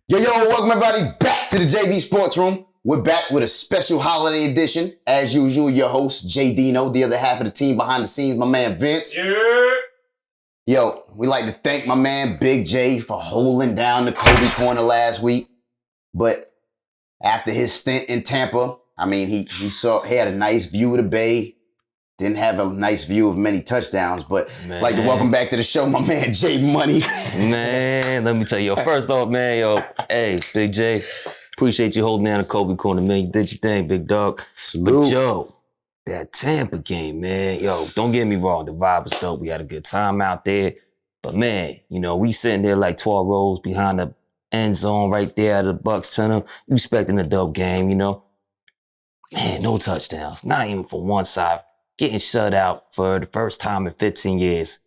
Yo, welcome everybody back to the SportsRoom. We're back with a special holiday edition. As usual, your host, JDino, the other half of the team behind the scenes, my man Vince. Yeah. Yo, we'd like to thank my man Big J for holding down the Kobe corner last week. But after his stint in Tampa, I mean, he had a nice view of the Bay. Didn't have a nice view of many touchdowns, but man. Like to welcome back to the show, my man J Money. Man, let me tell you, first off, man, hey, Big J, appreciate you holding down the Kobe corner, man. You did your thing, big dog. Salute. But that Tampa game, man, don't get me wrong, the vibe was dope. We had a good time out there. But man, we sitting there like 12 rows behind the end zone right there at the BUCS tunnel, expecting a dope game, Man, no touchdowns, not even for one side. Getting shut out for the first time in 15 years.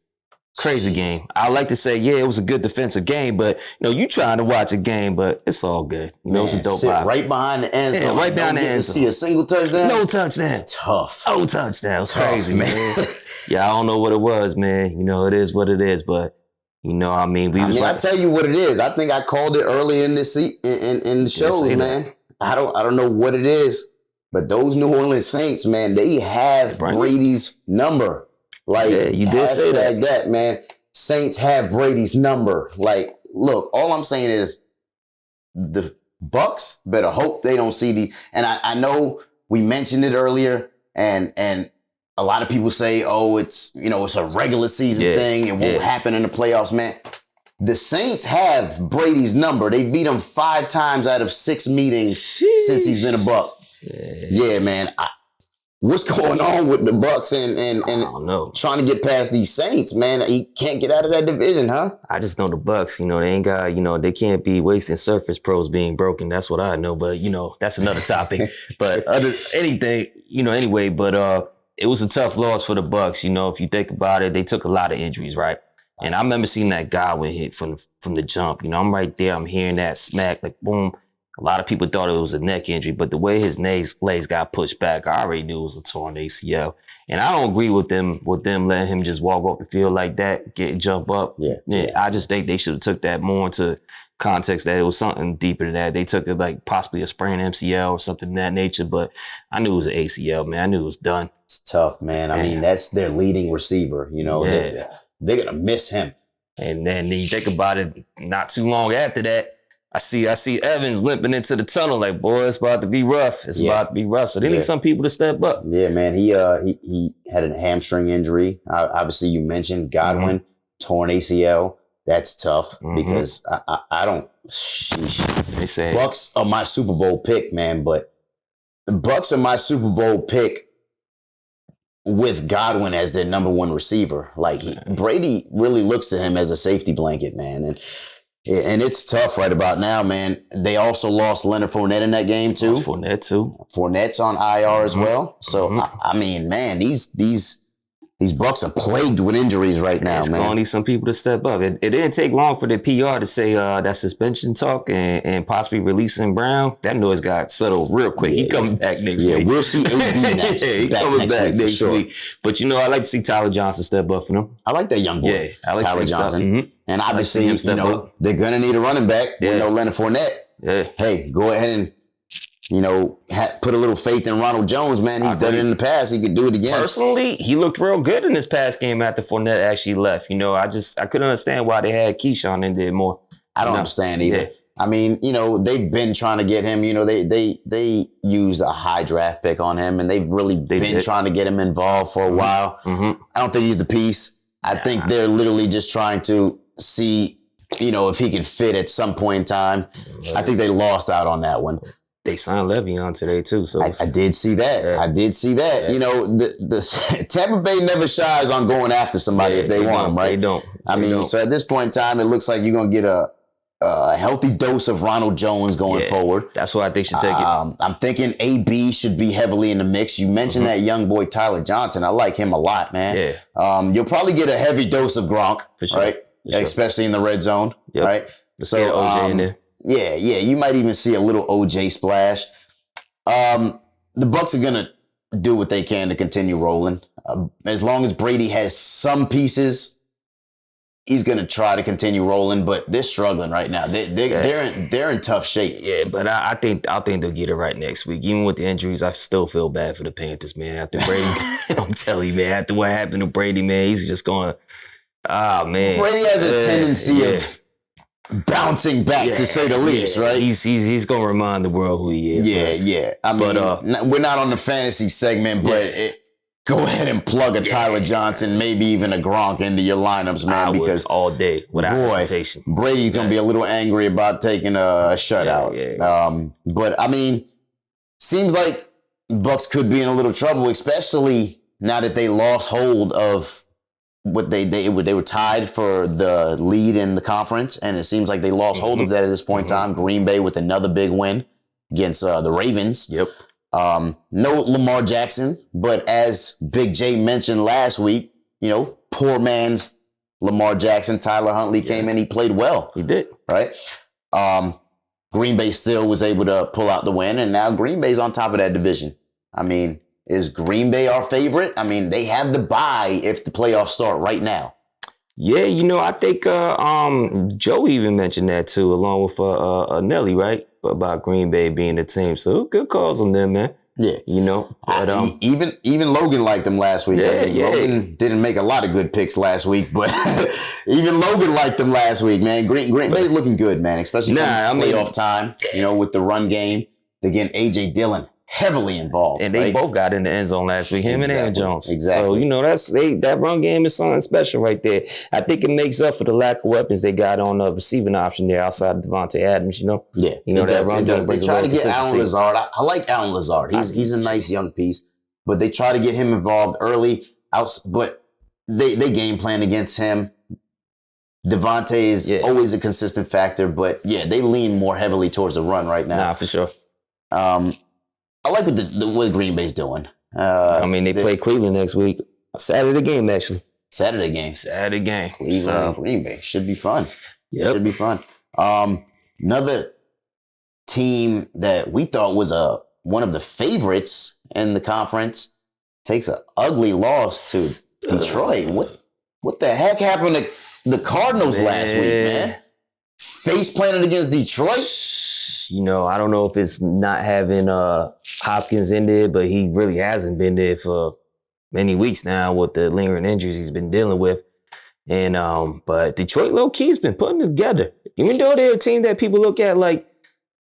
Crazy game. I like to say, it was a good defensive game, but, you trying to watch a game, but it's all good. It's a dope vibe. Right behind the end zone. Right behind the end zone. See a single touchdown? No touchdown. Tough. No touchdowns. Crazy, man. I don't know what it was, man. It is what it is, but, I tell you what it is. I think I called it early in this in the shows, man. I don't know what it is. But those New Orleans Saints, man, they have Brady's number. You did say that, man. Saints have Brady's number. Look, all I'm saying is the BUCS better hope they don't see and I know we mentioned it earlier, and a lot of people say, it's a regular season thing. It won't happen in the playoffs, man. The Saints have Brady's number. They beat him 5 times out of 6 meetings since he's been a Buck. Yeah, man. What's going on with the BUCS and I don't know. Trying to get past these Saints, man? He can't get out of that division, huh? I just know the BUCS, they ain't got, they can't be wasting Surface Pros being broken. That's what I know, but that's another topic. But anyway, but it was a tough loss for the BUCS. If you think about it, they took a lot of injuries, right? And I remember seeing that Godwin hit from the jump. I'm right there. I'm hearing that smack, like boom. A lot of people thought it was a neck injury, but the way his legs got pushed back, I already knew it was a torn ACL. And I don't agree with them letting him just walk off the field like that, jump up. Yeah. I just think they should have took that more into context, that it was something deeper than that. They took it like possibly a sprained MCL or something of that nature, but I knew it was an ACL, man. I knew it was done. It's tough, man. I mean, that's their leading receiver. They're going to miss him. And then you think about it, not too long after that, I see Evans limping into the tunnel like, boy, it's about to be rough. It's about to be rough. So they need some people to step up. Yeah, man. He had a hamstring injury. Obviously, you mentioned Godwin, torn ACL. That's tough because I don't. Sheesh. They say BUCS are my Super Bowl pick, man. But the BUCS are my Super Bowl pick with Godwin as their number one receiver. Brady really looks to him as a safety blanket, man. And it's tough right about now, man. They also lost Leonard Fournette in that game too. Fournette's on IR as well. So I mean, man, these BUCS are plagued with injuries right now, man. It's gonna need some people to step up. It didn't take long for the PR to say that suspension talk and possibly releasing Brown. That noise got settled real quick. He coming back next week. We'll see AB next week. He coming back next week. But I like to see Tyler Johnson step up for them. I like that young boy. Yeah, I like Tyler Johnson. And obviously, they're going to need a running back. Yeah. Leonard Fournette. Yeah. Hey, go ahead and, put a little faith in Ronald Jones, man. He's done it in the past. He could do it again. Personally, he looked real good in this past game after Fournette actually left. I couldn't understand why they had Keyshawn in there more. I don't understand either. Yeah. I mean, they've been trying to get him. They used a high draft pick on him, and they've really been trying to get him involved for a while. I don't think he's the piece. I think they're literally just trying to see, if he could fit at some point in time. I think they lost out on that one. They signed Le'Veon today too. So I did see that. Yeah. I did see that. Yeah. The Tampa Bay never shies on going after somebody if they want them, right? They don't. So at this point in time, it looks like you're going to get a healthy dose of Ronald Jones going forward. That's what I think should take it. I'm thinking AB should be heavily in the mix. You mentioned that young boy Tyler Johnson. I like him a lot, man. Yeah. You'll probably get a heavy dose of Gronk, for sure. right? Sure. Especially in the red zone, right? So OJ in there. Yeah. You might even see a little OJ splash. The BUCS are gonna do what they can to continue rolling. As long as Brady has some pieces, he's gonna try to continue rolling, but they're struggling right now. They're in tough shape. Yeah, but I think they'll get it right next week. Even with the injuries, I still feel bad for the Panthers, man. After Brady, I'm telling you, man. After what happened to Brady, man, he's just going. Ah, man. Brady has a tendency of bouncing back, to say the least, right? He's gonna remind the world who he is. Yeah. I mean, we're not on the fantasy segment, but go ahead and plug a Tyler Johnson, maybe even a Gronk into your lineups, man. Because all day without hesitation. Brady's gonna be a little angry about taking a shutout. But I mean, seems like Bucs could be in a little trouble, especially now that they lost hold of what they were tied for the lead in the conference, and it seems like they lost hold of that at this point in time. Green Bay with another big win against the Ravens. Yep. No Lamar Jackson, but as Big J mentioned last week, poor man's Lamar Jackson, Tyler Huntley came in, he played well. He did. Right? Green Bay still was able to pull out the win, and now Green Bay's on top of that division. I mean, is Green Bay our favorite? I mean, they have the bye if the playoffs start right now. Yeah, I think Joe even mentioned that too, along with Nelly, right? About Green Bay being the team. So good calls on them, man. Yeah. But even Logan liked them last week. Logan didn't make a lot of good picks last week, but even Logan liked them last week, man. Green Bay's looking good, man, especially playoff time, with the run game. Again, A.J. Dillon heavily involved. And they both got in the end zone last week, him and Aaron Jones. Exactly. So, that run game is something special right there. I think it makes up for the lack of weapons they got on the receiving option there outside of Devontae Adams, Yeah. That run game. They try to get Allen Lazard. I like Allen Lazard. He's a nice young piece, but they try to get him involved early. But they game plan against him. Devontae is always a consistent factor, but they lean more heavily towards the run right now. Nah, for sure. I like what Green Bay's doing. They play Cleveland next week. Saturday game, actually. Saturday game. Cleveland, Green Bay. Should be fun. Yep. Should be fun. Another team that we thought was one of the favorites in the conference takes an ugly loss to Detroit. What the heck happened to the Cardinals last week, man? Face planted against Detroit? I don't know if it's not having Hopkins in there, but he really hasn't been there for many weeks now with the lingering injuries he's been dealing with. And but Detroit low key's been putting it together. Even though they're a team that people look at like,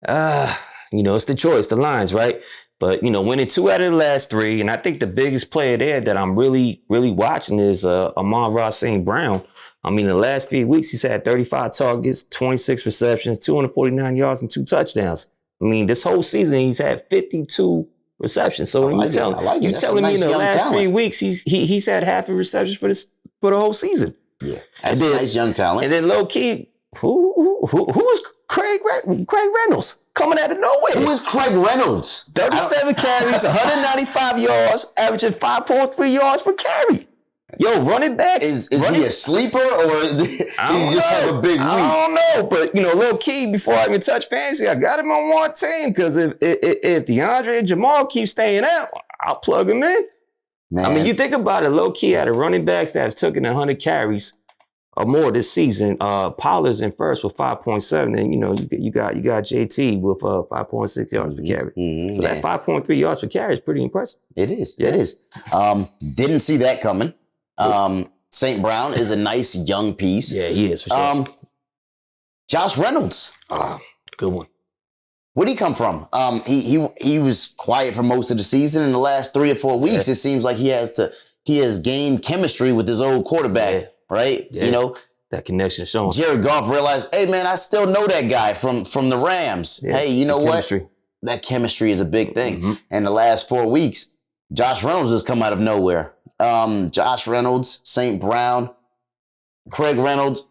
it's Detroit, it's the Lions, right? But winning 2 out of the last 3, and I think the biggest player there that I'm really, really watching is Amon-Ra St. Brown. The last 3 weeks, he's had 35 targets, 26 receptions, 249 yards, and 2 touchdowns. This whole season, he's had 52 receptions. So you're telling me in the last 3 weeks, he's had half a receptions for the whole season. Yeah, that's a nice young talent. And then low key, who was Craig Reynolds coming out of nowhere? Who is Craig Reynolds? 37 carries, 195 yards, averaging 5.3 yards per carry. Yo, running backs. Is he a sleeper or did he just have a big week? I don't know, but low key, before I even touch fantasy, I got him on one team because if DeAndre and Jamal keep staying out, I'll plug him in. Man. You think about it, low key, out of running backs that have taken 100 carries or more this season, Pollard's in first with 5.7, and you got JT with 5.6 yards per carry. So that 5.3 yards per carry is pretty impressive. It is. Yeah. It is. Didn't see that coming. St. Brown is a nice young piece. Yeah, he is for sure. Josh Reynolds. Good one. Where'd he come from? He was quiet for most of the season. In the last 3 or 4 weeks, it seems like he has gained chemistry with his old quarterback, right? Yeah. That connection showing. Jared Goff realized, hey man, I still know that guy from the Rams. Yeah, hey, you know what? That chemistry is a big thing. And the last 4 weeks, Josh Reynolds has come out of nowhere. Josh Reynolds, St. Brown, Craig Reynolds.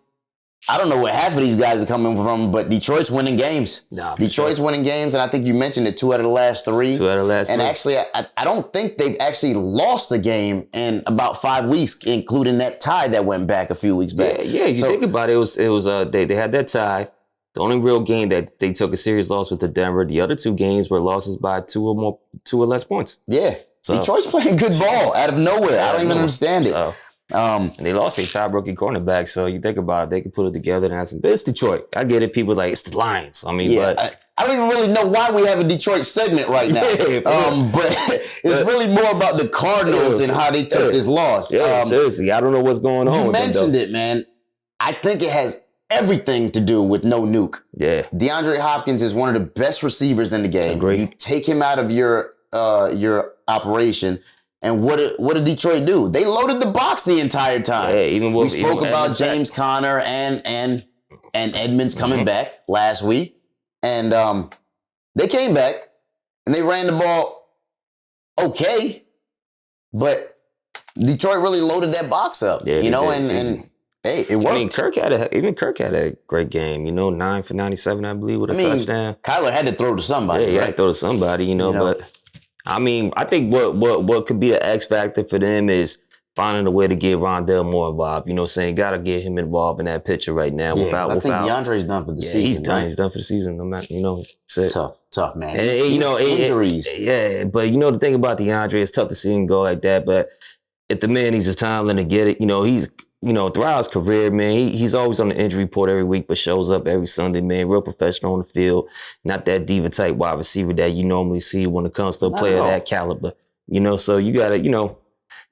I don't know where half of these guys are coming from, but Detroit's winning games. Detroit's winning games, and I think you mentioned it, 2 out of the last 3. 2 out of the last 3. And actually, I don't think they've actually lost the game in about 5 weeks, including that tie that went back a few weeks back. Yeah. You think about it, it was they had that tie. The only real game that they took a serious loss with the Denver. The other 2 games were losses by 2 or less points. Yeah. So, Detroit's playing good ball out of nowhere. I don't even understand it. And they lost their top rookie cornerback, so you think about it, they could put it together and have some. But it's Detroit. I get it. People like, it's the Lions. I mean, yeah, but I don't even really know why we have a Detroit segment right now. But it's really more about the Cardinals and how they took this loss. Yeah, seriously, I don't know what's going on. You mentioned it, man. I think it has everything to do with no nuke. Yeah. DeAndre Hopkins is one of the best receivers in the game. Agree. You take him out of your operation, and what did Detroit do? They loaded the box the entire time. Yeah, we spoke about James Conner and Edmonds coming back last week, and they came back and they ran the ball okay, but Detroit really loaded that box up. Yeah, and hey, it worked. I mean, Kirk had a great game. 9 for 97, I believe, with a touchdown. Kyler had to throw to somebody. Yeah, he had to throw to somebody. But I mean, I think what could be an X factor for them is finding a way to get Rondell more involved. Got to get him involved in that picture right now. I think DeAndre's done for the season. He's done. Right? He's done for the season. No matter, tough man. And, injuries. But the thing about DeAndre, it's tough to see him go like that. But if the man needs a time to get it, he's throughout his career, man, he's always on the injury report every week, but shows up every Sunday, man. Real professional on the field. Not that diva type wide receiver that you normally see when it comes to a player of that caliber. So you gotta,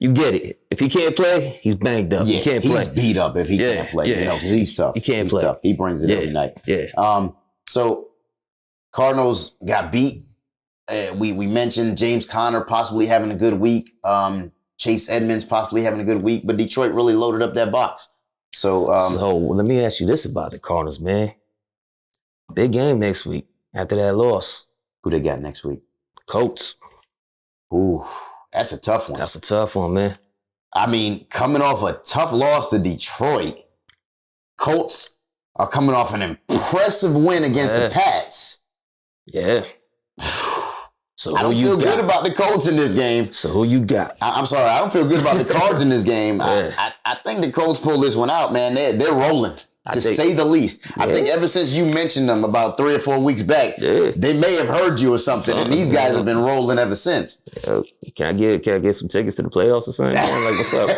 you get it. If he can't play, he's banged up. He can't play. He's beat up if he can't play. He's tough. He can't play. Tough. He brings it every night. Yeah. So Cardinals got beat. We mentioned James Conner possibly having a good week. Chase Edmonds possibly having a good week, but Detroit really loaded up that box. So let me ask you this about the Cardinals, man. Big game next week after that loss. Who they got next week? Colts. Ooh, that's a tough one. That's a tough one, man. I mean, coming off a tough loss to Detroit, Colts are coming off an impressive win against the Pats. Yeah. So I don't feel good about the Colts in this game. So who you got? I'm sorry, I don't feel good about the Cards in this game. I think the Colts pull this one out, man. They're rolling, to say the least. Yeah. I think ever since you mentioned them about 3 or 4 weeks back, they may have heard you or something, and these guys have been rolling ever since. Can I get some tickets to the playoffs or something? Like, what's up?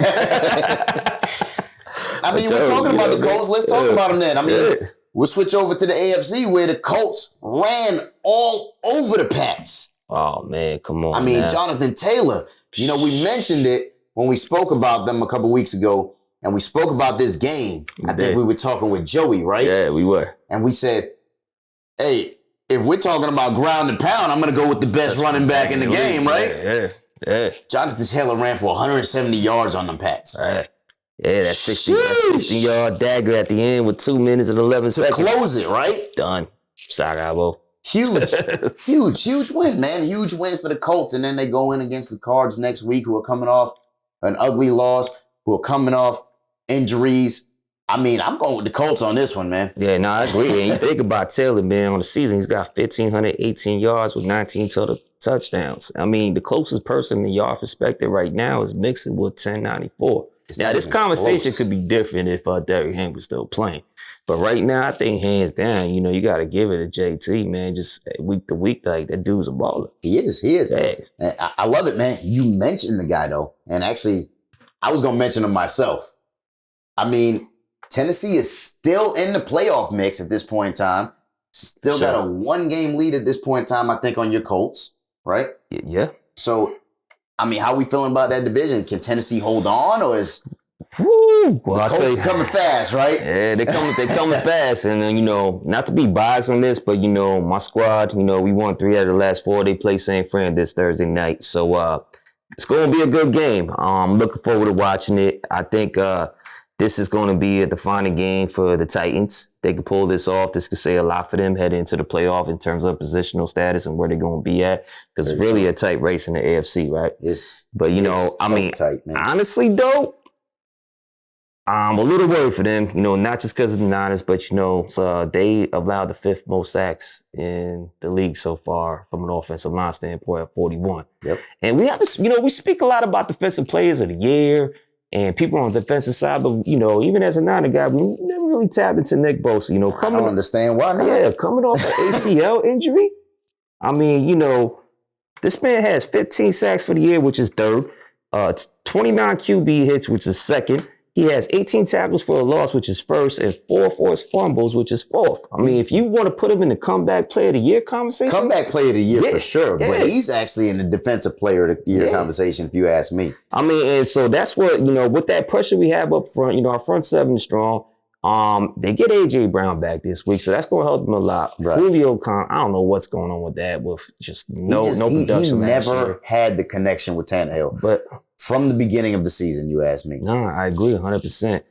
I mean, we're talking about the Colts. Let's talk about them then. I mean, we'll switch over to the AFC where the Colts ran all over the Pats. Oh, man, come on. I mean, man. Jonathan Taylor, we mentioned it when we spoke about them a couple weeks ago, and we spoke about this game. I think we were talking with Joey, right? Yeah, we were. And we said, hey, if we're talking about ground and pound, I'm going to go with the best running back in the game, right? Yeah. Jonathan Taylor ran for 170 yards on them Pats. Yeah, that 60-yard dagger at the end with 2 minutes and 11 seconds. To close it, right? Done. Sacabo. Huge win, man. Huge win for the Colts. And then they go in against the Cards next week, who are coming off an ugly loss, who are coming off injuries. I mean, I'm going with the Colts on this one, man. Yeah, no, I agree. And you think about Taylor, man, on the season, he's got 1,518 yards with 19 total touchdowns. I mean, the closest person in yard perspective right now is Mixon with 1094. Now, this conversation could be different if Derrick Henry was still playing. But right now, I think hands down, you got to give it to JT, man. Just week to week, like, that dude's a baller. He is. Yeah. I love it, man. You mentioned the guy, though. And actually, I was going to mention him myself. I mean, Tennessee is still in the playoff mix at this point in time. Still got a 1-game lead at this point in time, I think, on your Colts, right? Yeah. So, I mean, how we feeling about that division? Can Tennessee hold on, or is the Colts coming fast, right? Yeah, they're coming fast. And then, not to be biased on this, but, my squad, we won 3 out of the last 4. They play St. Fran this Thursday night. So it's going to be a good game. I'm looking forward to watching it. I think this is going to be a defining game for the Titans. They could pull this off. This could say a lot for them heading into the playoff in terms of positional status and where they're going to be at. Because it's really a tight race in the AFC, right? But, I mean, tight, honestly, though, I'm a little worried for them, not just because of the Niners, but, so they allowed the 5th most sacks in the league so far from an offensive line standpoint at 41. Yep. And we have, we speak a lot about defensive players of the year and people on the defensive side, but, even as a Niner guy, we never really tapped into Nick Bosa, I don't understand why not. Yeah, coming off an ACL injury. I mean, this man has 15 sacks for the year, which is 3rd. 29 QB hits, which is second. He has 18 tackles for a loss, which is first, and 4 forced fumbles, which is fourth. I mean, if you want to put him in the comeback player of the year conversation. Comeback player of the year for sure, but he's actually in the defensive player of the year conversation, if you ask me. I mean, and so that's what, with that pressure we have up front, our front seven is strong. They get A.J. Brown back this week, so that's going to help them a lot. Right. Julio, I don't know what's going on with that, with just no production. He never had the connection with Tannehill. But from the beginning of the season, you ask me. No, I agree 100%.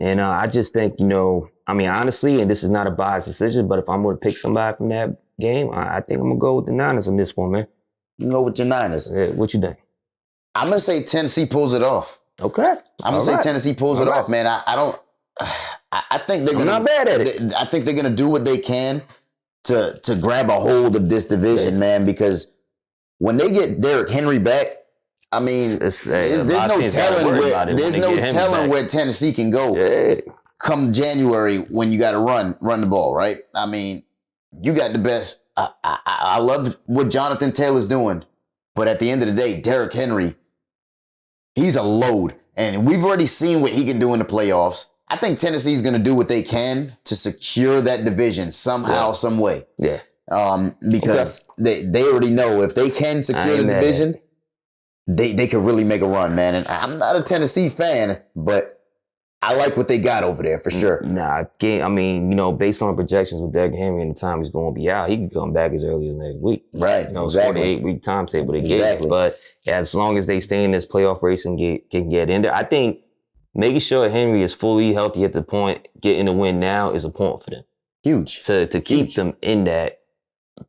And I just think, honestly, and this is not a biased decision, but if I'm going to pick somebody from that game, I think I'm going to go with the Niners on this one, man. You go with your Niners. What you think? I'm going to say Tennessee pulls it off. Okay. I'm going to say Tennessee pulls it off, man. I think they're going to. I'm not bad at it. I think they're going to do what they can to grab a hold of this division, man, because when they get Derrick Henry back, I mean, there's no telling where Tennessee can go come January when you got to run the ball, right? I mean, you got the best. I love what Jonathan Taylor's doing, but at the end of the day, Derrick Henry, he's a load, and we've already seen what he can do in the playoffs. I think Tennessee's going to do what they can to secure that division somehow, some way. Yeah. Because they already know if they can secure the division, they could really make a run, man. And I'm not a Tennessee fan, but I like what they got over there for sure. Nah, I mean, based on projections with Derrick Henry and the time he's going to be out, he can come back as early as next week. Right, exactly. 48-week timetable they gave. But as long as they stay in this playoff race and can get in there, I think making sure Henry is fully healthy at the point, getting the win now is a point for them. Huge. To keep them in that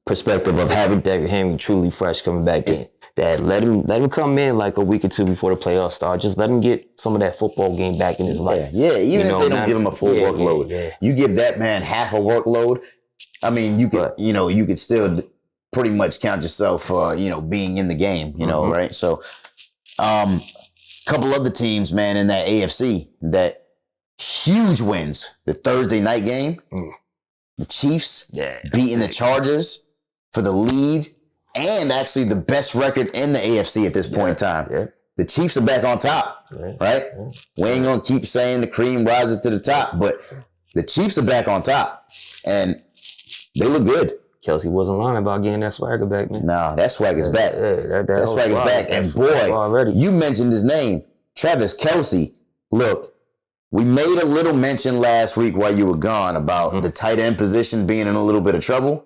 perspective of having Derrick Henry truly fresh coming back in. That let him come in like a week or two before the playoffs start. Just let him get some of that football game back in his life. Yeah, even if they don't give him a full workload. Yeah. You give that man half a workload, I mean, you could still pretty much count yourself for, being in the game, right? So, couple other teams, man, in that AFC that huge wins. The Thursday night game, the Chiefs beating the Chargers for the lead and actually the best record in the AFC at this point in time. Yeah. The Chiefs are back on top, right? Yeah. We ain't going to keep saying the cream rises to the top, but the Chiefs are back on top and they look good. Kelsey wasn't lying about getting that swagger back, man. No, that swagger's back. That swagger's back. And boy, you mentioned his name, Travis Kelce. Look, we made a little mention last week while you were gone about the tight end position being in a little bit of trouble.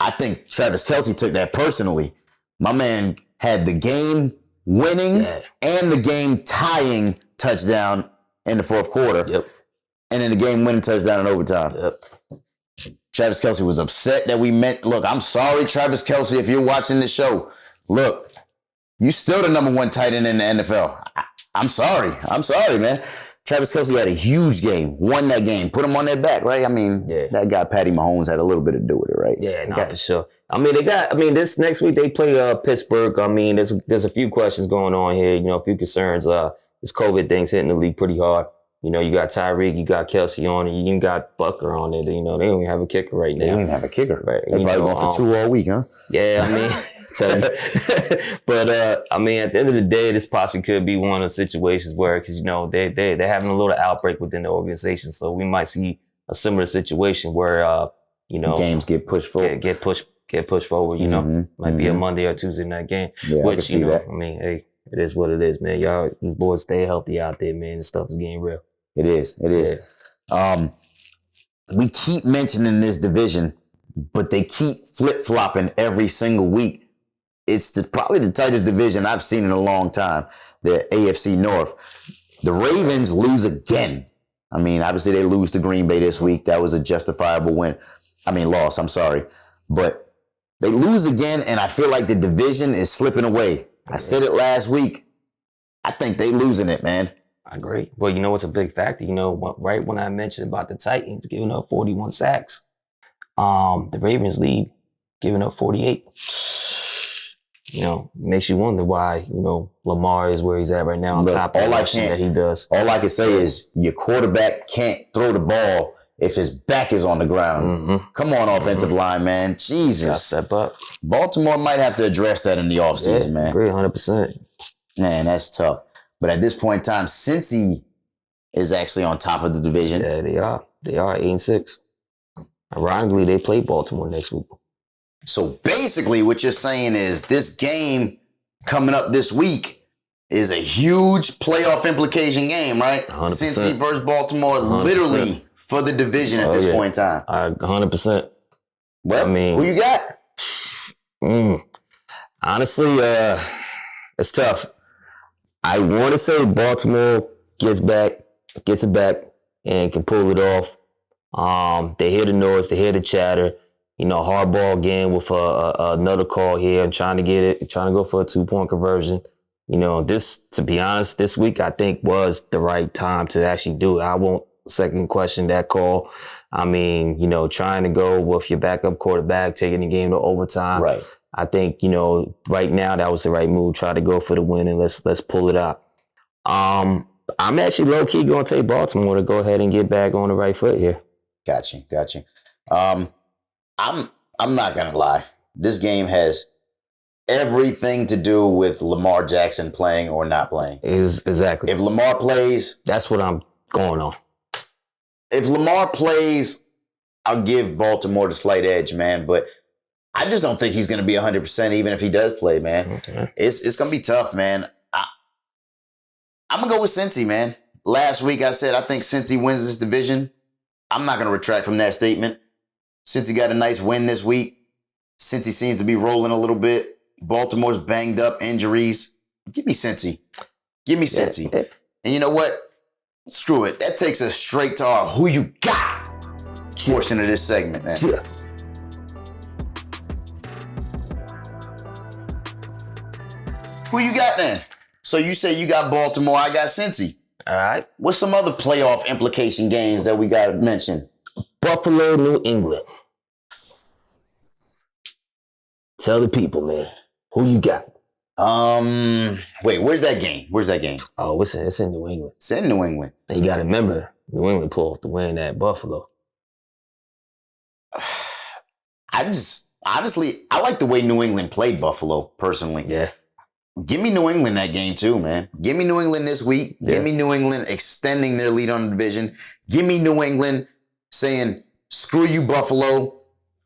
I think Travis Kelce took that personally. My man had the game winning and the game tying touchdown in the fourth quarter. Yep. And then the game winning touchdown in overtime. Yep. Travis Kelce was upset that we meant, look, I'm sorry, Travis Kelce, if you're watching this show. Look, you still the number one tight end in the NFL. I'm sorry, man. Travis Kelce had a huge game, won that game, put him on their back, right? I mean, that guy, Patty Mahomes, had a little bit to do with it, right? Yeah, for sure. I mean, this next week they play Pittsburgh. I mean, there's a few questions going on here, a few concerns. This COVID thing's hitting the league pretty hard. You got Tyreek, you got Kelce on it, you even got Bucker on it. They don't even have a kicker right now. They don't even have a kicker. Right. They're probably going for 2 all week, huh? Yeah, I mean, tell you. But, at the end of the day, this possibly could be one of the situations where, because, they're having a little outbreak within the organization. So we might see a similar situation where, games get pushed forward. Get pushed forward, might be a Monday or Tuesday night game. Yeah, which, I can see that. I mean, hey, it is what it is, man. Y'all, these boys stay healthy out there, man. This stuff is getting real. It is. We keep mentioning this division, but they keep flip-flopping every single week. It's probably the tightest division I've seen in a long time, the AFC North. The Ravens lose again. I mean, obviously they lose to Green Bay this week. That was a justifiable loss, I'm sorry. But they lose again, and I feel like the division is slipping away. I said it last week. I think they losing it, man. I agree. Well, what's a big factor? Right when I mentioned about the Titans giving up 41 sacks, the Ravens lead giving up 48. Makes you wonder why, Lamar is where he's at right now on top of everything that he does. All I can say is your quarterback can't throw the ball if his back is on the ground. Mm-hmm. Come on, offensive line, man. Jesus. Gotta step up. Baltimore might have to address that in the offseason, man. I agree 100%. Man, that's tough. But at this point in time, Cincy is actually on top of the division. Yeah, they are. They are 8-6. Ironically, they play Baltimore next week. So basically what you're saying is this game coming up this week is a huge playoff implication game, right? 100%. Cincy versus Baltimore, 100%. Literally for the division at this point in time. 100%. Well, I mean, who you got? Honestly, it's tough. I want to say Baltimore gets it back, and can pull it off. They hear the noise, they hear the chatter. You know, hardball again with another call here. I'm trying to go for a 2-point conversion. You know, to be honest, this week I think was the right time to actually do it. I won't second question that call. I mean, you know, trying to go with your backup quarterback, taking the game to overtime. Right. I think, you know, right now that was the right move. Try to go for the win and let's pull it out. I'm actually low key going to take Baltimore to go ahead and get back on the right foot here. Got you. I'm not gonna lie. This game has everything to do with Lamar Jackson playing or not playing. Exactly. If Lamar plays, that's what I'm going on. If Lamar plays, I'll give Baltimore the slight edge, man. But I just don't think he's gonna be 100% even if he does play, man. Okay. It's gonna be tough, man. I'm gonna go with Cincy, man. Last week I said I think Cincy wins this division. I'm not gonna retract from that statement. Cincy got a nice win this week. Cincy seems to be rolling a little bit. Baltimore's banged up, injuries. Give me Cincy. Give me Cincy. Yeah. And you know what? Screw it. That takes us straight to our who you got portion of this segment, man. Yeah. Who you got then? So you say you got Baltimore, I got Cincy. All right. What's some other playoff implication games that we got to mention? Buffalo, New England. Tell the people, man. Who you got? Wait, where's that game? Oh, it's in New England. It's in New England. And you got to remember, New England pulled off the win at Buffalo. Honestly, I like the way New England played Buffalo, personally. Yeah. Give me New England that game too, man. Give me New England this week. Yeah. Give me New England extending their lead on the division. Give me New England saying, screw you, Buffalo.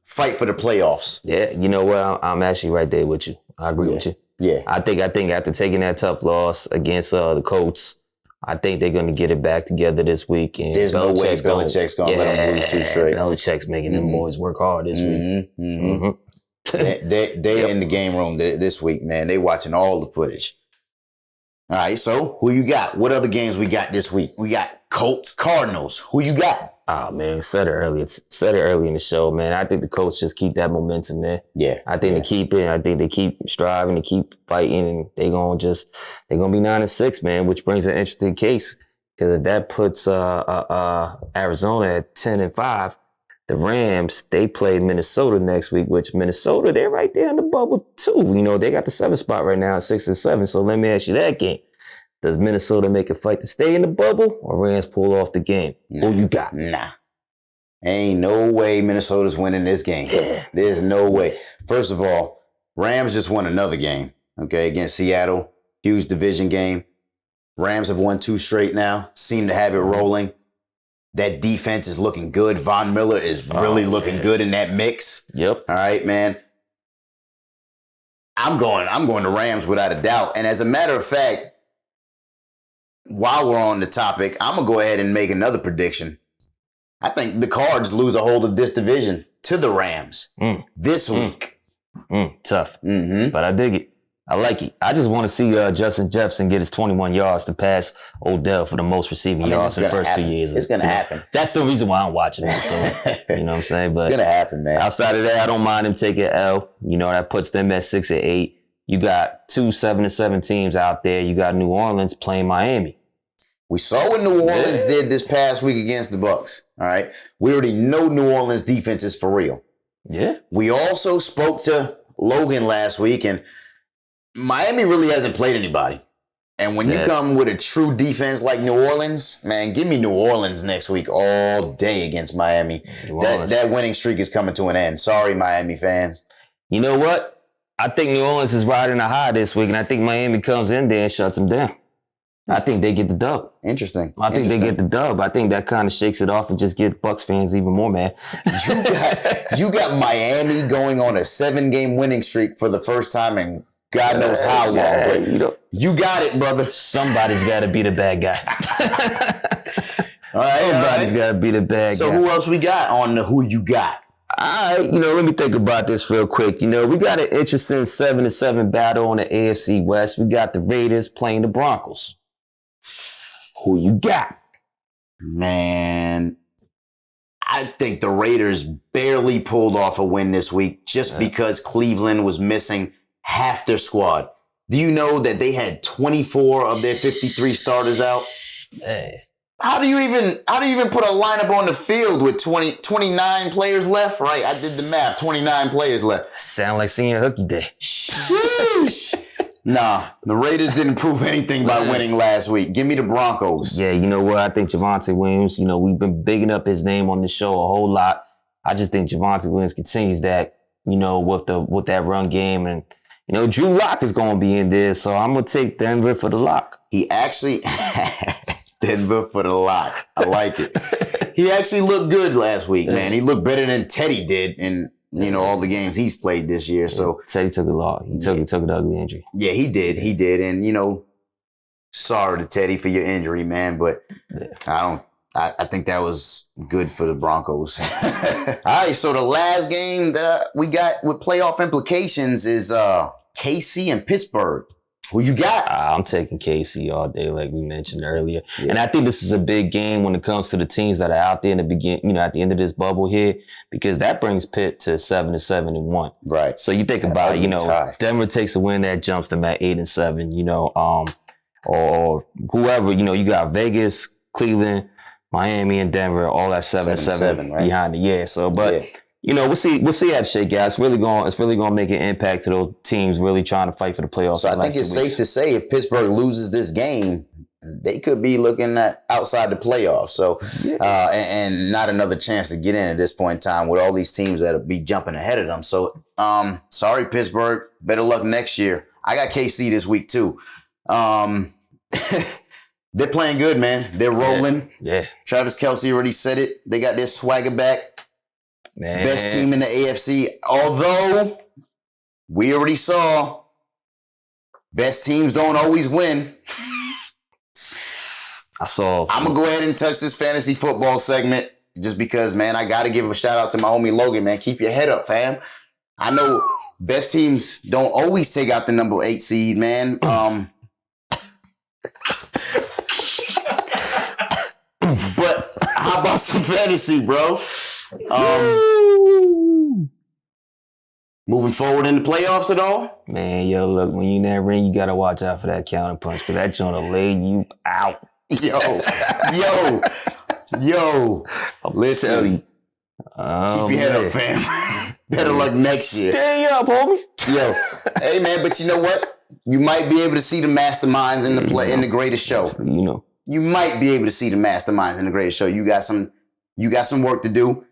Fight for the playoffs. Yeah, you know what? I'm actually right there with you. I agree with you. Yeah. I think after taking that tough loss against the Colts, I think they're going to get it back together this week. And there's no way Belichick's going to let them lose 2 straight. Belichick's making them boys work hard this week. They're in the game room this week, man. They watching all the footage. All right, so who you got? What other games we got this week? We got Colts Cardinals. Who you got? Oh, man, said it early in the show, man. I think the Colts just keep that momentum, man. Yeah. I think they keep it. I think they keep striving, to keep fighting, and they're gonna be 9-6, man, which brings an interesting case. Because if that puts Arizona at 10-5, the Rams, they play Minnesota next week, which Minnesota, they're right there in the bubble too. You know, they got the 7th spot right now at 6-7. So let me ask you that game. Does Minnesota make a fight to stay in the bubble, or Rams pull off the game? Nah. Who you got? Nah. Ain't no way Minnesota's winning this game. Yeah. There's no way. First of all, Rams just won another game, okay, against Seattle. Huge division game. Rams have won 2 straight now. Seem to have it rolling. That defense is looking good. Von Miller is really looking good in that mix. Yep. All right, man. I'm going to Rams without a doubt. And as a matter of fact, while we're on the topic, I'm going to go ahead and make another prediction. I think the Cards lose a hold of this division to the Rams this week. Tough. But I dig it. I like it. I just want to see Justin Jefferson get his 21 yards to pass Odell for the most receiving yards in the first 2 years. It's going to happen. That's the reason why I'm watching it. So, you know what I'm saying? But it's going to happen, man. Outside of that, I don't mind him taking L. You know, that puts them at 6-8. You got 2 7-7 teams out there. You got New Orleans playing Miami. We saw what New Orleans did this past week against the BUCS. All right. We already know New Orleans defense is for real. Yeah. We also spoke to Logan last week, and Miami really hasn't played anybody. And when you come with a true defense like New Orleans, man, give me New Orleans next week all day against Miami. That winning streak is coming to an end. Sorry, Miami fans. You know what? I think New Orleans is riding a high this week, and I think Miami comes in there and shuts them down. I think they get the dub. Interesting. I think they get the dub. I think that kind of shakes it off and just get Bucs fans even more mad. You got Miami going on a 7-game winning streak for the first time in God knows how long. But you got it, brother. Somebody's got to be the bad guy. All right, Somebody's got to be the bad guy. So who else we got on the who you got? All right, let me think about this real quick. We got an interesting 7-7 battle on the AFC West. We got the Raiders playing the Broncos. Who you got? Man, I think the Raiders barely pulled off a win this week just because Cleveland was missing half their squad. Do you know that they had 24 of their 53 starters out? Hey. How do you even put a lineup on the field with 29 players left? Right, I did the math. 29 players left. Sound like senior hooky day. Sheesh. Nah, the Raiders didn't prove anything by winning last week. Give me the Broncos. Yeah, you know what? I think Javonte Williams, we've been bigging up his name on the show a whole lot. I just think Javonte Williams continues that, with that run game. And, Drew Lock is going to be in there. So I'm going to take Denver for the lock. He actually... Denver for the lock. I like it. He actually looked good last week, man. He looked better than Teddy did in, all the games he's played this year. So Teddy took a loss. He took an ugly injury. Yeah, he did. He did. And, sorry to Teddy for your injury, man. But I think that was good for the Broncos. All right. So the last game that we got with playoff implications is KC and Pittsburgh. Who you got? I'm taking KC all day, like we mentioned earlier. Yeah. And I think this is a big game when it comes to the teams that are out there in the beginning, at the end of this bubble here, because that brings Pitt to 7-7-1. Right. So you think about it, Denver takes a win that jumps them at 8-7, or whoever, you got Vegas, Cleveland, Miami, and Denver, all at 7-7 right? behind it. Yeah. So, but. Yeah. We'll see how it shake out. It's really going to make an impact to those teams really trying to fight for the playoffs. So I think it's safe to say if Pittsburgh loses this game, they could be looking at outside the playoffs. So, and not another chance to get in at this point in time with all these teams that'll be jumping ahead of them. So, sorry, Pittsburgh. Better luck next year. I got KC this week too. They're playing good, man. They're rolling. Yeah. Travis Kelce already said it. They got their swagger back. Man. Best team in the AFC. Although we already saw best teams don't always win. I'm going to go ahead and touch this fantasy football segment just because, man, I got to give a shout out to my homie Logan, man. Keep your head up, fam. I know best teams don't always take out the number 8 seed, man. But how about some fantasy, bro? Moving forward in the playoffs at all? Man, look, when you in that ring, you got to watch out for that counter punch because that joint will lay you out. Yo. Listen. Keep your head up, fam. Better luck next year. Stay up, homie. Yo. Hey, man, but you know what? You might be able to see the masterminds in the in the greatest show. You might be able to see the masterminds in the greatest show. You got some work to do.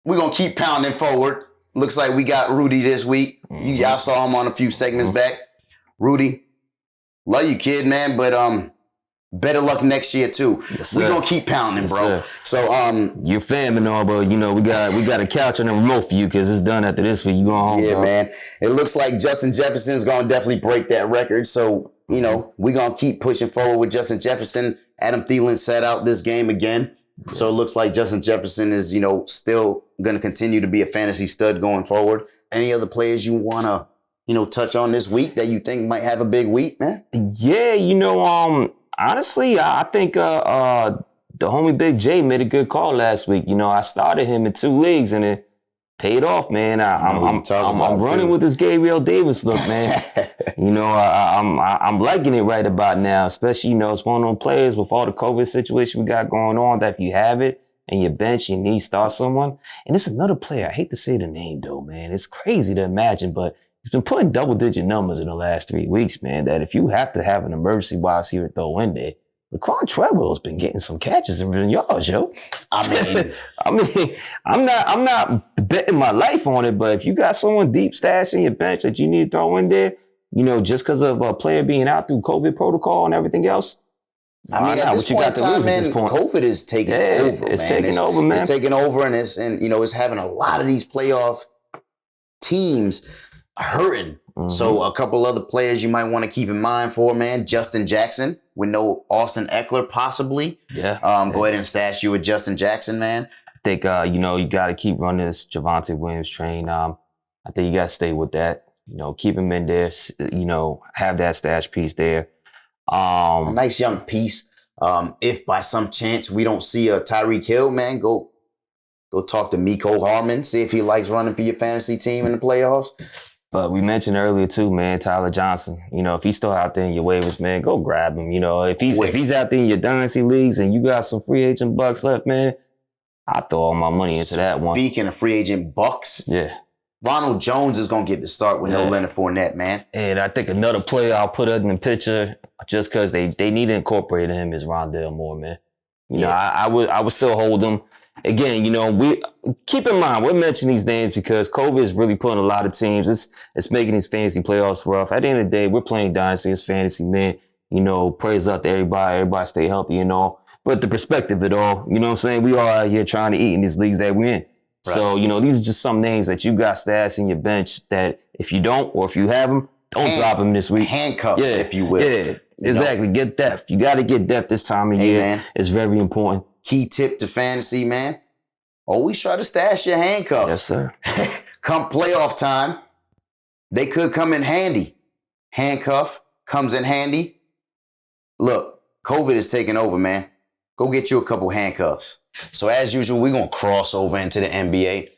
We're going to keep pounding forward. Looks like we got Rudy this week. Y'all saw him on a few segments back. Rudy, love you, kid, man, but better luck next year too. Yes, we're going to keep pounding, bro. Sir. So you're fam and all, but we got a couch and a remote for you because it's done after this week. You going home, bro. Man. It looks like Justin Jefferson's going to definitely break that record. So, we're going to keep pushing forward with Justin Jefferson. Adam Thielen sat out this game again. So it looks like Justin Jefferson is, still going to continue to be a fantasy stud going forward. Any other players you want to, touch on this week that you think might have a big week, man? Yeah, honestly, I think the homie Big J made a good call last week. I started him in 2 leagues and it paid off, man. I'm running with this Gabriel Davis look, man. I'm liking it right about now, especially, it's one of those players with all the COVID situation we got going on that if you have it and your bench, you need to start someone. And it's another player. I hate to say the name though, man. It's crazy to imagine, but he's been putting double-digit numbers in the last 3 weeks, man, that if you have to have an emergency wide receiver throw in there, Laquan Treadwell's been getting some catches in yards, yo. I'm not betting my life on it, but if you got someone deep stash in your bench that you need to throw in there, just because of a player being out through COVID protocol and everything else, I mean, at this point in time, man, COVID is taking over, man. It's taking over, man. It's taking over, and it's having a lot of these playoff teams hurting. Mm-hmm. So a couple other players you might want to keep in mind for, man. Justin Jackson with no Austin Eckler, possibly. Yeah. Go ahead and stash you with Justin Jackson, man. I think, you got to keep running this Javonte Williams train. I think you got to stay with that. Keep him in there, have that stash piece there. A nice young piece. If by some chance we don't see a Tyreek Hill, man, go talk to Miko Harmon, see if he likes running for your fantasy team in the playoffs. But we mentioned earlier too, man, Tyler Johnson. If he's still out there in your waivers, man, go grab him. If he's out there in your dynasty leagues and you got some free agent bucks left, man, I throw all my money into that one. Speaking of free agent bucks, yeah, Ronald Jones is gonna get the start with no Leonard Fournette, man. And I think another player I'll put in the picture just because they need to incorporate him is Rondale Moore, man. I would still hold him. Again, we keep in mind we're mentioning these names because COVID is really putting a lot of teams. It's making these fantasy playoffs rough. At the end of the day, we're playing dynasty as fantasy, man. Praise up to everybody. Everybody stay healthy and all. But the perspective of it all, what I'm saying? We are out here trying to eat in these leagues that we're in. Right. So, these are just some names that you got stashed in your bench that if you don't, or if you have them, don't drop them this week. Handcuffs, if you will. Yeah, exactly. Get depth. You got to get depth this time of year. Man. It's very important. Key tip to fantasy, man. Always try to stash your handcuffs. Yes, sir. Come playoff time, they could come in handy. Handcuff comes in handy. Look, COVID is taking over, man. Go get you a couple handcuffs. So as usual, we're going to cross over into the NBA.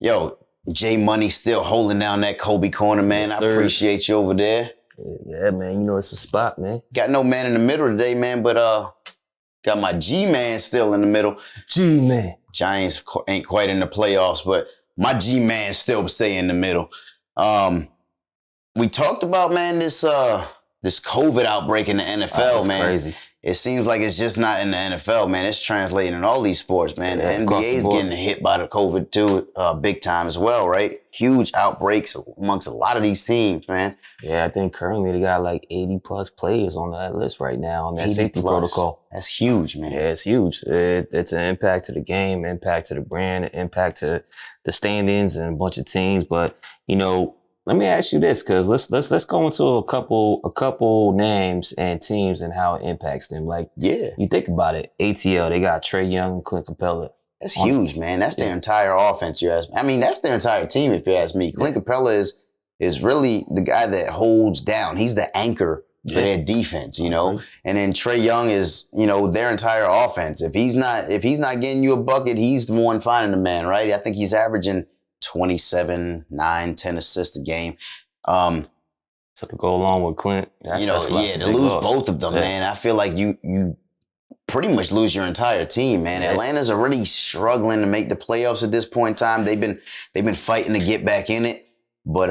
Yo, J Money still holding down that Kobe corner, man. Yes, I appreciate you over there. Yeah, man. It's a spot, man. Got no man in the middle today, man, but got my G-Man still in the middle. G-Man. Giants ain't quite in the playoffs, but my G-Man still stay in the middle. We talked about, man, this COVID outbreak in the NFL, man. Crazy. It seems like it's just not in the NFL, man. It's translating in all these sports, man. The NBA is getting hit by the COVID too, big time as well, right? Huge outbreaks amongst a lot of these teams, man. Yeah, I think currently they got like 80 plus players on that list right now on that safety protocol. That's huge, man. Yeah, it's huge. It's an impact to the game, impact to the brand, impact to the standings and a bunch of teams. But, let me ask you this, because let's go into a couple names and teams and how it impacts them. Like, you think about it, ATL, they got Trae Young and Clint Capella. That's huge, man. That's their entire offense, you ask me. I mean, that's their entire team, if you ask me. Clint Capella is really the guy that holds down. He's the anchor for their defense, And then Trae Young is, their entire offense. If he's not getting you a bucket, he's the one finding the man, right? I think he's averaging 27, 9, 10 assists a game. So to go along with Clint, to lose both of them, man. I feel like you pretty much lose your entire team, man. Yeah. Atlanta's already struggling to make the playoffs at this point in time. They've been fighting to get back in it. But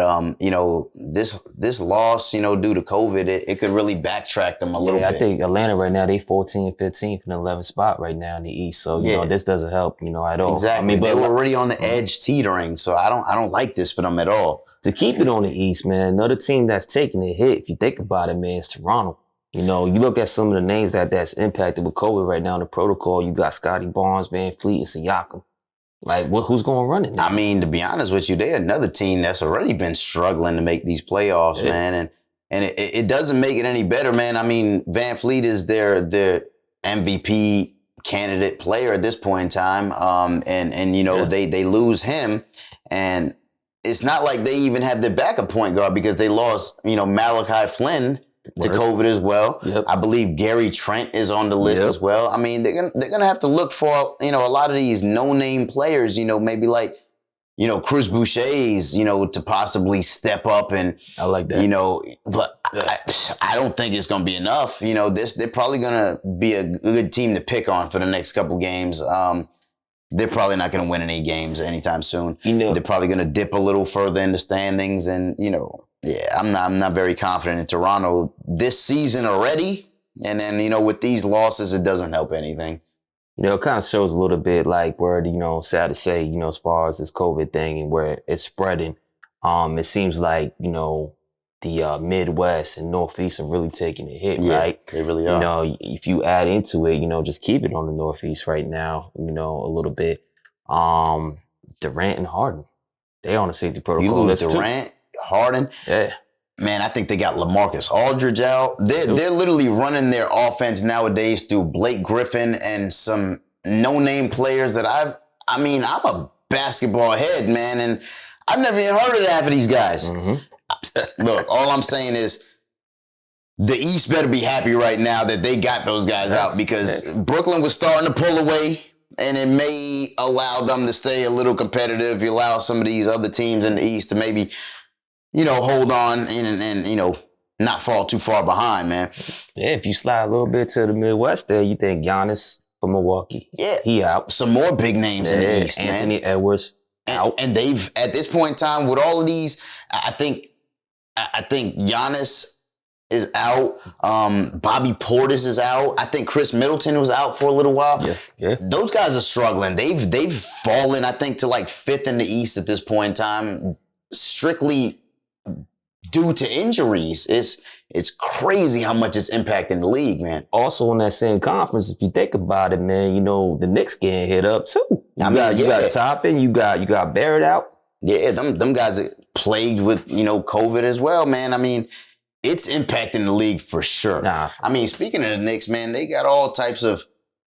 this loss, due to COVID, it could really backtrack them a little bit. I think Atlanta right now, they 14, 15th in the 11th spot right now in the East. So this doesn't help, at all. Exactly. I mean, they were already on the edge teetering, so I don't like this for them at all. To keep it on the East, man, another team that's taking a hit, if you think about it, man, is Toronto. You look at some of the names that's impacted with COVID right now in the protocol. You got Scotty Barnes, Van Fleet, and Siakam. Like, who's going to run it now? I mean, to be honest with you, they're another team that's already been struggling to make these playoffs, man. And it doesn't make it any better, man. I mean, Van Fleet is their MVP candidate player at this point in time. They lose him. And it's not like they even have their backup point guard because they lost, Malachi Flynn to COVID as well. Yep. I believe Gary Trent is on the list as well. I mean, they're gonna have to look for, a lot of these no-name players, maybe like, Chris Boucher's, to possibly step up and I like that. But I don't think it's gonna be enough. They're probably gonna be a good team to pick on for the next couple games. They're probably not gonna win any games anytime soon. They're probably gonna dip a little further in the standings and, I'm not very confident in Toronto this season already. And then, with these losses, it doesn't help anything. It kind of shows a little bit like where, sad to say, as far as this COVID thing and where it's spreading. It seems like, the Midwest and Northeast are really taking a hit, Yeah, right? they really are. You know, if you add into it, you know, just keep it on the Northeast right now, you know, a little bit. Durant and Harden, they on the safety You protocol lose list too. Durant, Harden. Yeah. Man, I think they got LaMarcus Aldridge out. They're literally running their offense nowadays through Blake Griffin and some no-name players that I'm a basketball head, man, and I've never even heard of half of these guys. Mm-hmm. Look, all I'm saying is the East better be happy right now that they got those guys out, because Brooklyn was starting to pull away, and it may allow them to stay a little competitive. You allow some of these other teams in the East to maybe, you know, hold on and you know, not fall too far behind, man. Yeah, if you slide a little bit to the Midwest there, you think Giannis from Milwaukee. Yeah. He out. Some more big names in the East, Anthony man. Edwards out. And they've, at this point in time, with all of these, I think Giannis is out. Bobby Portis is out. I think Chris Middleton was out for a little while. Yeah. Those guys are struggling. They've fallen, I think, to like 5th in the East at this point in time, strictly due to injuries. It's crazy how much it's impacting the league, man. Also in that same conference, if you think about it, man, you know, the Knicks getting hit up too. You got Toppin, you got Barrett out. Yeah, them guys are plagued with, you know, COVID as well, man. I mean, it's impacting the league for sure. I mean, speaking of the Knicks, man, they got all types of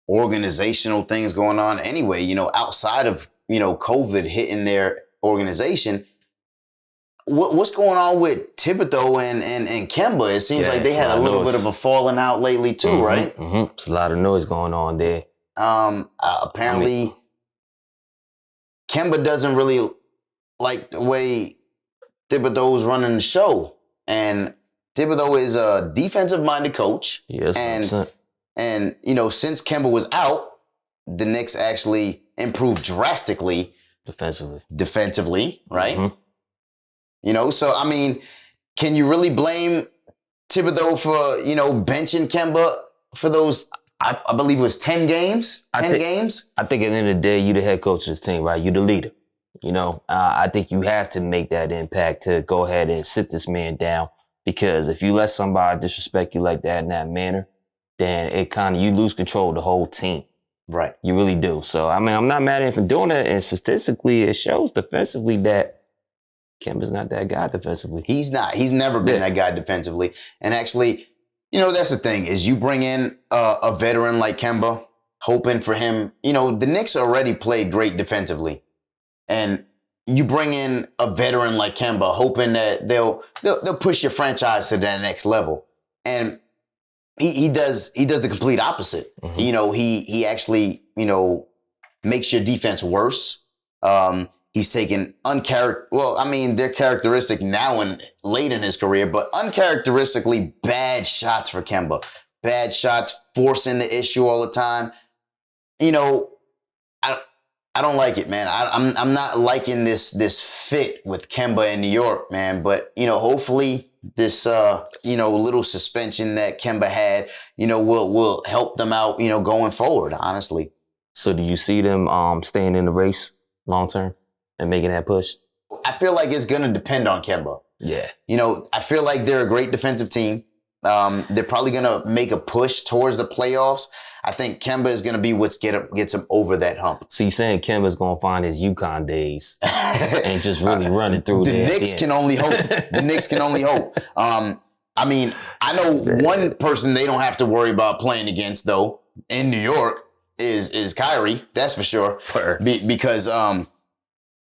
organizational things going on anyway, you know, outside of, you know, COVID hitting their organization. What's going on with Thibodeau and Kemba? It seems like they had a little bit of a falling out lately too, right? Mm-hmm. There's a lot of noise going on there. Apparently, Kemba doesn't really like the way Thibodeau's running the show. And Thibodeau is a defensive-minded coach. Yes, and you know, since Kemba was out, the Knicks actually improved drastically defensively, right? Mm-hmm. You know, so I mean, can you really blame Thibodeau for, you know, benching Kemba for those? I believe it was 10 games. 10 games. I think at the end of the day, you the head coach of this team, right? You the leader. You know, I think you have to make that impact to go ahead and sit this man down, because if you let somebody disrespect you like that in that manner, then it kind of, you lose control of the whole team. Right. You really do. So, I mean, I'm not mad at him for doing that. And statistically, it shows defensively that Kemba's not that guy defensively. He's not. He's never been that guy defensively. And actually, you know, that's the thing, is you bring in a veteran like Kemba, hoping for him. You know, the Knicks already played great defensively. And you bring in a veteran like Kemba, hoping that they'll push your franchise to that next level. And he does the complete opposite. Mm-hmm. You know, he actually, you know, makes your defense worse. He's taken they're characteristic now and late in his career, but uncharacteristically bad shots for Kemba. Bad shots, forcing the issue all the time. You know, I don't like it, man. I'm not liking this fit with Kemba in New York, man. But, you know, hopefully this, you know, little suspension that Kemba had, you know, will help them out, you know, going forward, honestly. So do you see them staying in the race long term and making that push? I feel like it's going to depend on Kemba. Yeah. You know, I feel like they're a great defensive team. They're probably going to make a push towards the playoffs. I think Kemba is going to be what gets him over that hump. So you're saying Kemba's going to find his UConn days and just really running through the Knicks can only hope. The Knicks can only hope. I mean, I know one person they don't have to worry about playing against, though, in New York is Kyrie. That's for sure. Because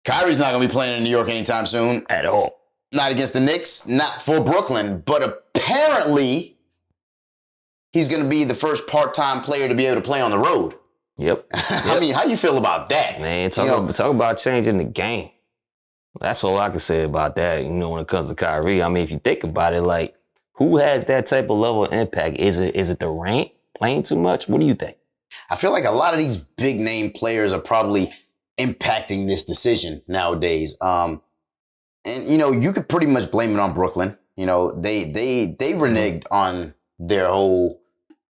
Kyrie's not going to be playing in New York anytime soon. At all. Not against the Knicks, not for Brooklyn. But apparently, he's going to be the first part-time player to be able to play on the road. Yep. I mean, how you feel about that? Man, talk about changing the game. That's all I can say about that, you know, when it comes to Kyrie. I mean, if you think about it, like, who has that type of level of impact? Is it Durant playing too much? What do you think? I feel like a lot of these big-name players are probably impacting this decision nowadays. And, you know, you could pretty much blame it on Brooklyn. You know, they reneged on their whole,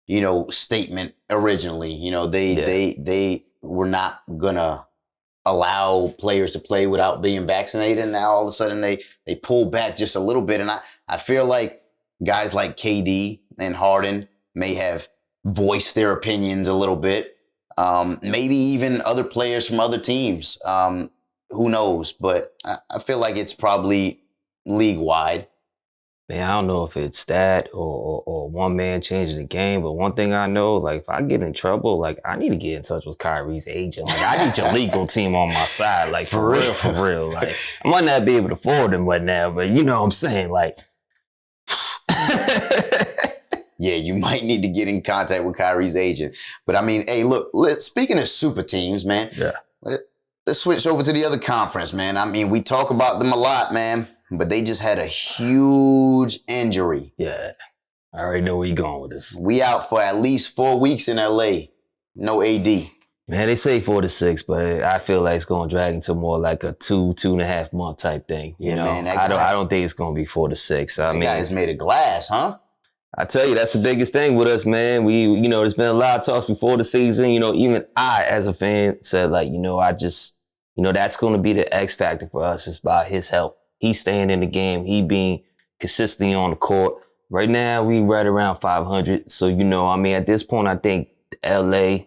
you know, statement originally. You know, they were not gonna allow players to play without being vaccinated. And now all of a sudden they pull back just a little bit. And I feel like guys like KD and Harden may have voiced their opinions a little bit. Maybe even other players from other teams. Who knows? But I feel like it's probably league-wide. Man, I don't know if it's that or one man changing the game, but one thing I know, like if I get in trouble, like I need to get in touch with Kyrie's agent. Like I need your legal team on my side, like for real. Like I might not be able to afford them right now, but you know what I'm saying, like. Yeah, you might need to get in contact with Kyrie's agent. But I mean, hey, look, speaking of super teams, man. Yeah. Let's switch over to the other conference, man. I mean, we talk about them a lot, man. But they just had a huge injury. Yeah. I already know where you're going with this. We out for at least 4 weeks in LA. No AD. Man, they say 4 to 6, but I feel like it's going to drag into more like a 2.5 month type thing. Yeah, you know? man. I don't think it's going to be 4 to 6. I mean, guys made of glass, huh? I tell you, that's the biggest thing with us, man. There's been a lot of talks before the season. Even I, as a fan, said like, that's going to be the X factor for us is by his health. He's staying in the game. He being consistently on the court. Right now, we right around 500. So, at this point, I think LA,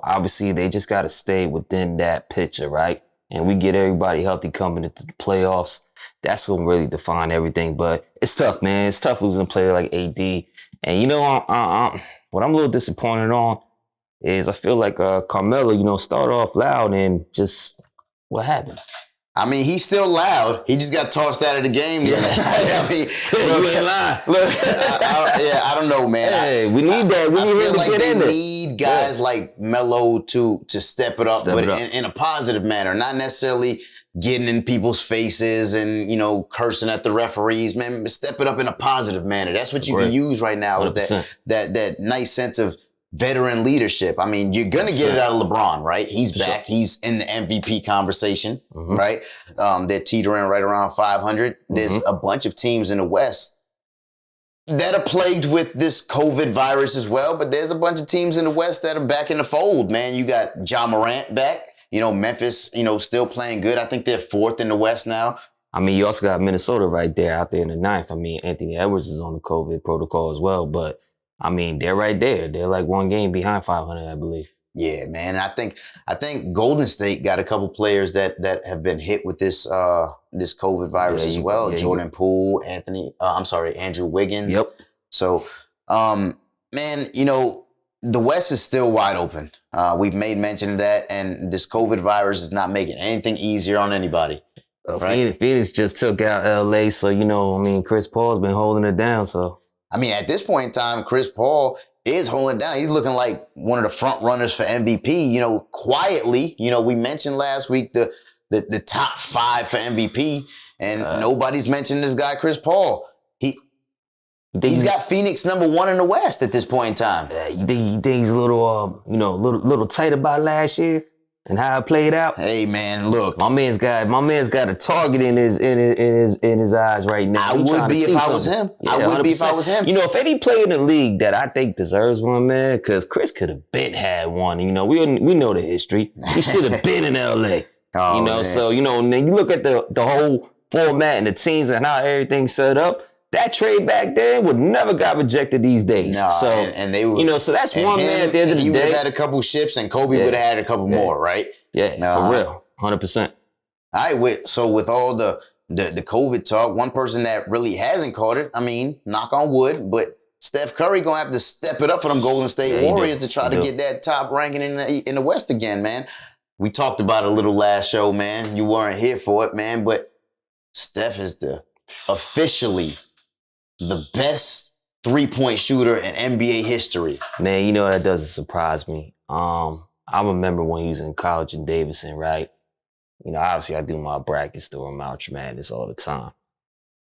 obviously they just got to stay within that picture, right? And we get everybody healthy coming into the playoffs. That's going to really define everything. But it's tough, man. It's tough losing a player like AD. And, what I'm a little disappointed on is I feel like Carmelo, started off loud and just what happened? I mean, he's still loud. He just got tossed out of the game. Yeah. I mean, you ain't lying. Look, I don't know, man. Hey, we need that. We need him to get in there. They need guys like Melo to step it up, in a positive manner, not necessarily getting in people's faces and, cursing at the referees. Man, step it up in a positive manner. That's what you can use right now 100%. Is that nice sense of veteran leadership. I mean, you're going to get it out of LeBron, right? He's back. Sure. He's in the MVP conversation, right? They're teetering right around 500. There's a bunch of teams in the West that are plagued with this COVID virus as well, but there's a bunch of teams in the West that are back in the fold, man. You got Ja Morant back. Memphis, still playing good. I think they're 4th in the West now. I mean, you also got Minnesota right there out there in the 9th. I mean, Anthony Edwards is on the COVID protocol as well, but I mean, they're right there. They're like 1 game behind 500, I believe. Yeah, man. And I think Golden State got a couple players that have been hit with this this COVID virus as well. Yeah, Jordan Poole, Andrew Wiggins. Yep. So, man, the West is still wide open. We've made mention of that, and this COVID virus is not making anything easier on anybody. Right? Phoenix just took out LA, so Chris Paul's been holding it down. So. I mean, at this point in time, Chris Paul is holding down. He's looking like one of the front runners for MVP. Quietly, we mentioned last week the top 5 for MVP, and nobody's mentioned this guy, Chris Paul. He's got Phoenix number 1 in the West at this point in time. You think he's a little, little tight about last year and how it played out? Hey man, look, my man's got a target in his eyes right now. I would be if I was him. Yeah, I would be if I was him. If any player in the league that I think deserves one, man, because Chris could have been had one. We know the history. He should have been in LA. Man. So and then you look at the whole format and the teams and how everything's set up. That trade back then would never got rejected these days. No, so and they would, so that's one man at the end of the day. He would have had a couple ships, and Kobe would have had a couple more, right? Yeah, for real, 100%. All right, so with all the COVID talk, one person that really hasn't caught it, knock on wood, but Steph Curry gonna have to step it up for them Golden State Warriors to try to get that top ranking in the West again, man. We talked about it a little last show, man. You weren't here for it, man, but Steph is officially the best 3-point shooter in NBA history. Man, that doesn't surprise me. I remember when he was in college in Davidson, right? Obviously I do my brackets during March Madness all the time.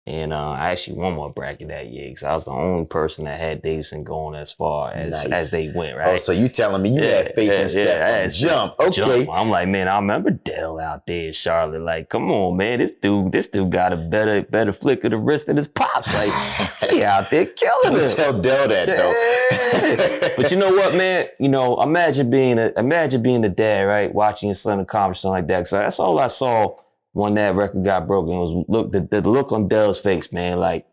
And I actually won my bracket that year because I was the only person that had Davidson going as far as they went, right? Oh, so you telling me you had faith in Steph from jump. Okay. I'm like, man, I remember Dell out there in Charlotte. Like, come on, man. This dude got a better flick of the wrist than his pops. Like, he out there killing it. Tell Dell that, though. But you know what, man? You know, imagine being a dad, right? Watching your son accomplish something like that. So that's all I saw when that record got broken. It was the look on Dell's face, man. Like,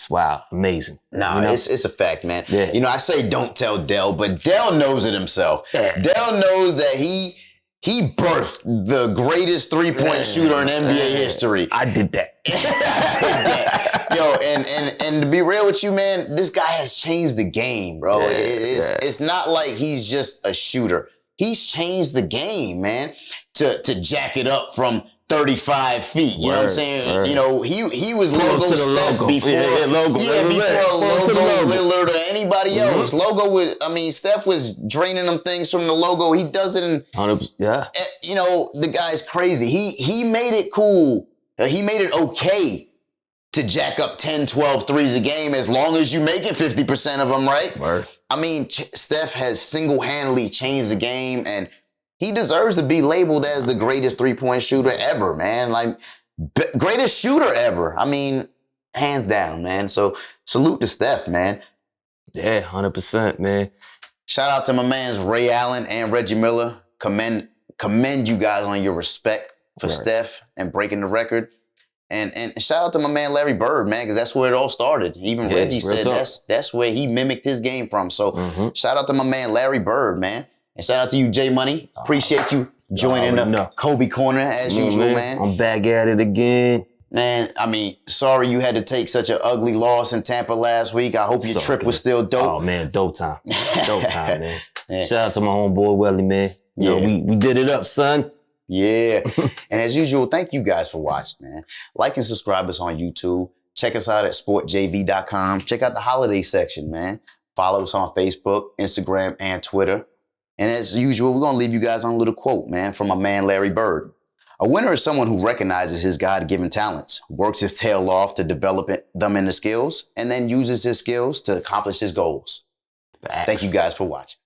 wow, amazing. No, you know? it's a fact, man. Yeah. You know, I say don't tell Dell, but Dell knows it himself. Yeah. Dell knows that he birthed the greatest three-point shooter in NBA history. I did that. Yo, and to be real with you, man, this guy has changed the game, bro. Yeah, it's not like he's just a shooter. He's changed the game, man, to jack it up from 35 feet. You know what I'm saying? Word. You know, he was logo Steph before logo. Before logo Lillard or anybody else. Steph was draining them things from the logo. He does it in 100%. Yeah. You know, the guy's crazy. He made it cool. He made it okay to jack up 10, 12 threes a game as long as you make it 50% of them, right? Word. I mean, Steph has single-handedly changed the game, and he deserves to be labeled as the greatest three-point shooter ever, man. Like, greatest shooter ever. I mean, hands down, man. So, salute to Steph, man. Yeah, 100%, man. Shout out to my mans Ray Allen and Reggie Miller. Commend you guys on your respect for Steph and breaking the record. And shout out to my man Larry Bird, man, because that's where it all started. Even Reggie said that's where he mimicked his game from. So shout out to my man Larry Bird, man. And shout out to you, J Money. Appreciate you joining the Kobe Corner as usual, man. I'm back at it again. Man, I mean, sorry you had to take such an ugly loss in Tampa last week. I hope your trip was still dope. Oh, man, dope time. Dope time, man. Yeah. Shout out to my homeboy, Welly, man. You know, we did it up, son. Yeah. And as usual, thank you guys for watching, man. Like and subscribe us on YouTube. Check us out at sportjv.com. Check out the holiday section, man. Follow us on Facebook, Instagram, and Twitter. And as usual, we're going to leave you guys on a little quote, man, from my man Larry Bird. A winner is someone who recognizes his God-given talents, works his tail off to develop them into skills, and then uses his skills to accomplish his goals. Thank you guys for watching.